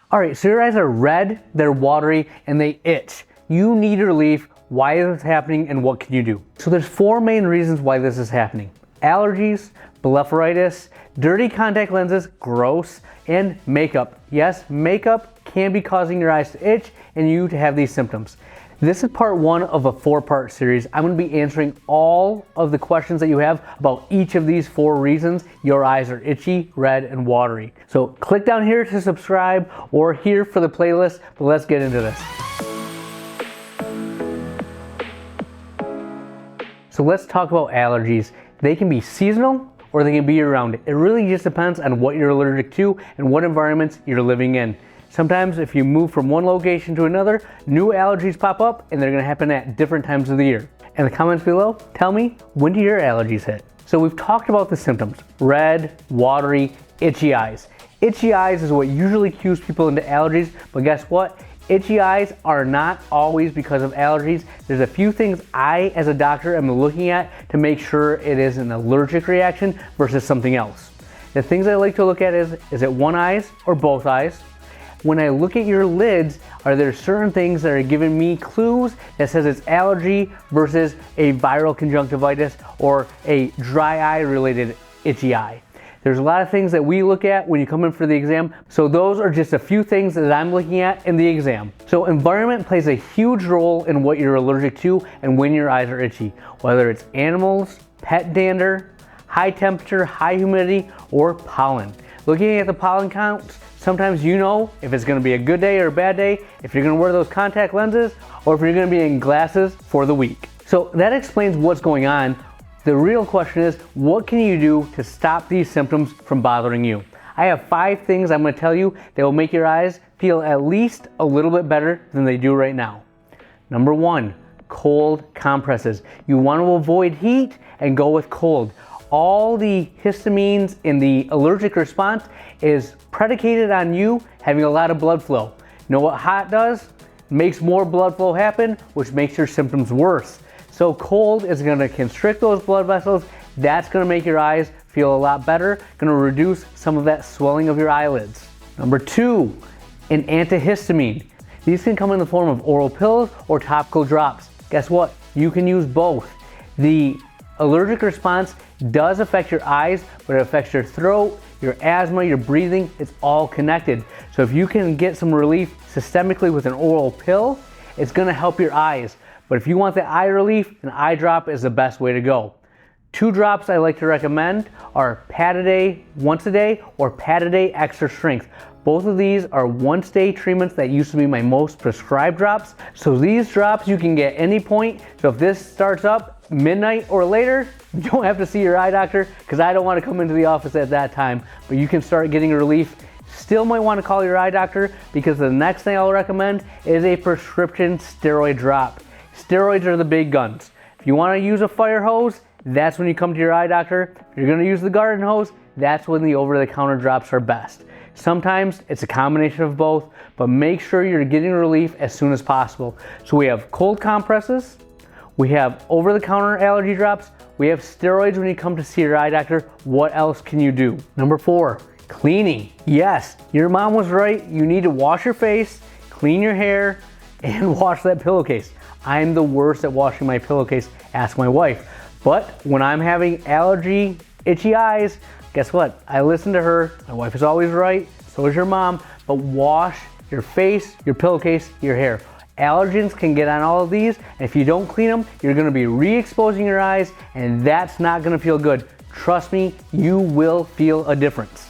All right, so your eyes are red, they're watery, and they itch. You need relief. Why is this happening and what can you do? So there's 4 main reasons why this is happening. Allergies, blepharitis, dirty contact lenses, gross, and makeup. Yes, makeup can be causing your eyes to itch and you to have these symptoms. This is part 1 of a 4-part series. I'm going to be answering all of the questions that you have about each of these 4 reasons your eyes are itchy, red, and watery. So click down here to subscribe or here for the playlist, but let's get into this. So let's talk about allergies. They can be seasonal or they can be year-round. It really just depends on what you're allergic to and what environments you're living in. Sometimes if you move from one location to another, new allergies pop up and they're gonna happen at different times of the year. In the comments below, tell me, when do your allergies hit? So we've talked about the symptoms: red, watery, itchy eyes. Itchy eyes is what usually cues people into allergies, but guess what? Itchy eyes are not always because of allergies. There's a few things I, as a doctor, am looking at to make sure it is an allergic reaction versus something else. The things I like to look at is it one eye or both eyes? When I look at your lids, are there certain things that are giving me clues that says it's allergy versus a viral conjunctivitis or a dry eye related itchy eye? There's a lot of things that we look at when you come in for the exam, so those are just a few things that I'm looking at in the exam. So environment plays a huge role in what you're allergic to and when your eyes are itchy, whether it's animals, pet dander, high temperature, high humidity, or pollen. Looking at the pollen counts, sometimes you know if it's going to be a good day or a bad day, if you're going to wear those contact lenses, or if you're going to be in glasses for the week. So that explains what's going on. The real question is, what can you do to stop these symptoms from bothering you? I have 5 things I'm going to tell you that will make your eyes feel at least a little bit better than they do right now. Number 1, cold compresses. You want to avoid heat and go with cold. All the histamines in the allergic response is predicated on you having a lot of blood flow. You know what hot does? Makes more blood flow happen, which makes your symptoms worse. So cold is going to constrict those blood vessels. That's going to make your eyes feel a lot better, going to reduce some of that swelling of your eyelids. Number 2, an antihistamine. These can come in the form of oral pills or topical drops. Guess what? You can use both. The allergic response does affect your eyes, but it affects your throat, your asthma, your breathing. It's all connected. So if you can get some relief systemically with an oral pill, it's going to help your eyes. But if you want the eye relief, an eye drop is the best way to go. 2 drops I like to recommend are Pat-A-Day once a day or Pat-A-Day extra strength. Both of these are once-day treatments that used to be my most prescribed drops. So these drops you can get any point. So if this starts up midnight or later, you don't have to see your eye doctor because I don't want to come into the office at that time, but you can start getting relief. Still might want to call your eye doctor because the next thing I'll recommend is a prescription steroid drop. Steroids are the big guns. If you want to use a fire hose, that's when you come to your eye doctor. If you're going to use the garden hose, that's when the over-the-counter drops are best. Sometimes it's a combination of both, but make sure you're getting relief as soon as possible. So we have cold compresses, we have over-the-counter allergy drops, we have steroids when you come to see your eye doctor. What else can you do? Number 4, cleaning. Yes, your mom was right. You need to wash your face, clean your hair, and wash that pillowcase. I'm the worst at washing my pillowcase, ask my wife. But when I'm having allergy, itchy eyes, guess what? I listen to her. My wife is always right, so is your mom. But wash your face, your pillowcase, your hair. Allergens can get on all of these, and if you don't clean them, you're gonna be re-exposing your eyes, and that's not gonna feel good. Trust me, you will feel a difference.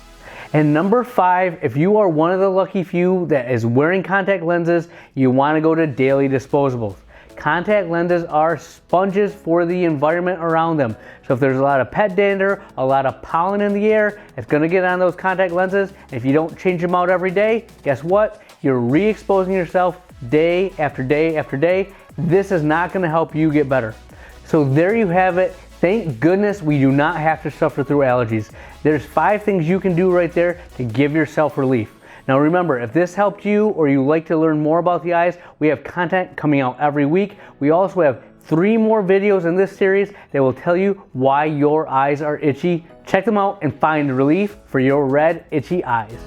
And number 5, if you are one of the lucky few that is wearing contact lenses, you wanna go to daily disposables. Contact lenses are sponges for the environment around them. So if there's a lot of pet dander, a lot of pollen in the air, it's gonna get on those contact lenses. And if you don't change them out every day, guess what? You're re-exposing yourself day after day after day. This is not gonna help you get better. So there you have it. Thank goodness we do not have to suffer through allergies. There's 5 things you can do right there to give yourself relief. Now remember, if this helped you or you like to learn more about the eyes, we have content coming out every week. We also have 3 more videos in this series that will tell you why your eyes are itchy. Check them out and find relief for your red, itchy eyes.